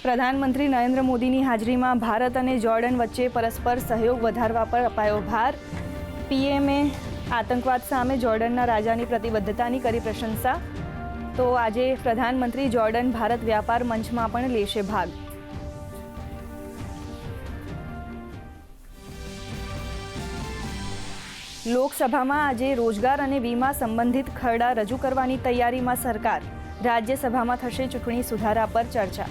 પ્રધાનમંત્રી નરેન્દ્ર મોદીની હાજરીમાં ભારત અને જોર્ડન વચ્ચે પરસ્પર સહયોગ વધારવા પર અપાયો ભાર. પીએમએ આતંકવાદ સામે જોર્ડનના રાજાની પ્રતિબદ્ધતાની કરી પ્રશંસા. તો આજે પ્રધાનમંત્રી જોર્ડન ભારત વ્યાપાર મંચમાં પણ લેશે ભાગ. લોકસભામાં આજે રોજગાર અને વીમા સંબંધિત ખરડા રજૂ કરવાની તૈયારીમાં સરકાર. રાજ્યસભામાં થશે ચૂંટણી સુધારા પર ચર્ચા.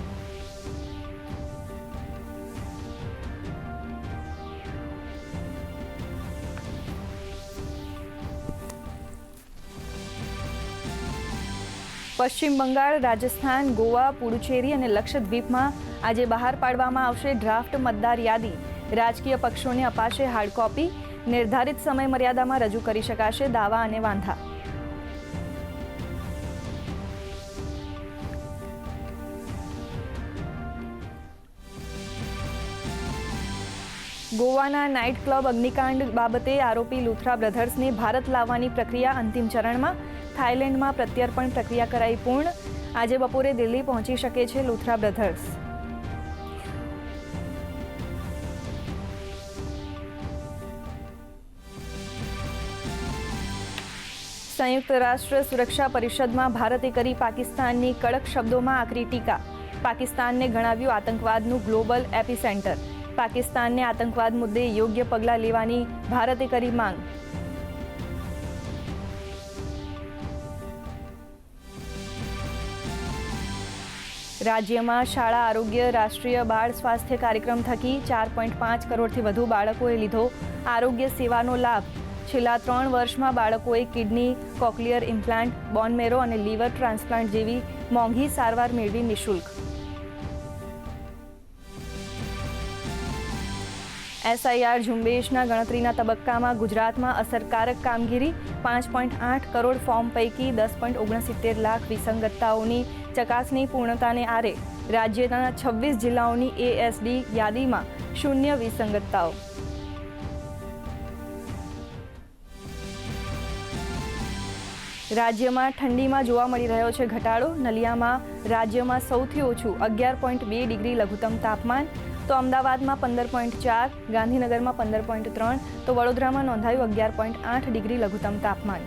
પશ્ચિમ બંગાળ, રાજસ્થાન, ગોવા, પુડુચેરી અને લક્ષદ્વીપમાં આજે બહાર પાડવામાં આવશે ડ્રાફ્ટ મતદાર યાદી. રાજકીય પક્ષોને અપાશે હાર્ડ કોપી. નિર્ધારિત સમય મર્યાદામાં રજૂ કરી શકાશે દાવા અને વાંધા. ગોવાના નાઇટ ક્લબ અગ્નિકાંડ બાબતે આરોપી લુથરા બ્રધર્સને ભારત લાવવાની પ્રક્રિયા અંતિમ ચરણમાં. થાઇલેન્ડમાં પ્રત્યર્પણ પ્રક્રિયા કરાઈ પૂર્ણ. આજે બપોરે દિલ્હી પહોંચી શકે છે લુથરા બ્રધર્સ. સંયુક્ત રાષ્ટ્ર સુરક્ષા પરિષદમાં ભારતે કરી પાકિસ્તાનની કડક શબ્દોમાં આકરી ટીકા. પાકિસ્તાનને ગણાવ્યું આતંકવાદનું ગ્લોબલ એપિસેન્ટર. પાકિસ્તાનને આતંકવાદ મુદ્દે યોગ્ય પગલાં લેવાની ભારતે કરી માંગ. રાજ્યમાં શાળા આરોગ્ય રાષ્ટ્રીય બાળ સ્વાસ્થ્ય કાર્યક્રમ થકી 4.5 કરોડથી વધુ બાળકોએ લીધો આરોગ્ય સેવાનો લાભ. છેલ્લા 3 વર્ષમાં બાળકોએ કિડની, કોક્લિયર ઇમ્પ્લાન્ટ, બોન મેરો અને લીવર ટ્રાન્સપ્લાન્ટ જેવી મોંઘી સારવાર મેળવી નિઃશુલ્ક. એસઆઈઆર ઝુંબેશના ગણતરીના તબક્કામાં ગુજરાતમાં અસરકારક કામગીરી. 5.8 કરોડ ફોર્મ પૈકી 10.69 લાખ વિસંગતતાઓની ચકાસણી પૂર્ણતાને આરે. રાજ્યના 26 જિલ્લાઓની એએસડી યાદીમાં શૂન્ય વિસંગતતાઓ. રાજ્યમાં ઠંડીમાં જોવા મળી રહ્યો છે ઘટાડો. નલિયામાં રાજ્યમાં સૌથી ઓછું 11.2 ડિગ્રી લઘુત્તમ તાપમાન. તો અમદાવાદમાં 15.4, ગાંધીનગરમાં 15.3, તો વડોદરામાં નોંધાયું 11.8 ડિગ્રી લઘુત્તમ તાપમાન.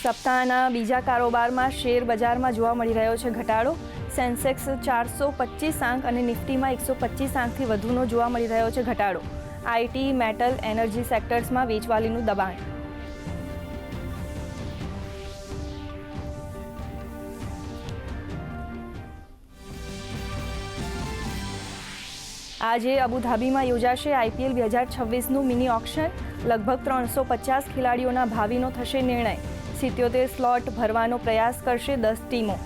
સપ્તાહના બીજા કારોબારમાં શેર બજારમાં જોવા મળી રહ્યો છે ઘટાડો. સેન્સેક્સ 425 આંક અને નિફ્ટીમાં 125 આંકથી વધુનો જોવા મળી રહ્યો છે ઘટાડો. આઈટી, મેટલ, એનર્જી સેક્ટર્સમાં વેચવાલીનું દબાણ. આજે અબુધાબીમાં યોજાશે આઈપીએલ 2026નું મિની ઓક્શન. લગભગ 350 ખેલાડીઓના ભાવિનો થશે નિર્ણય. 77 સ્લોટ ભરવાનો પ્રયાસ કરશે 10 ટીમો.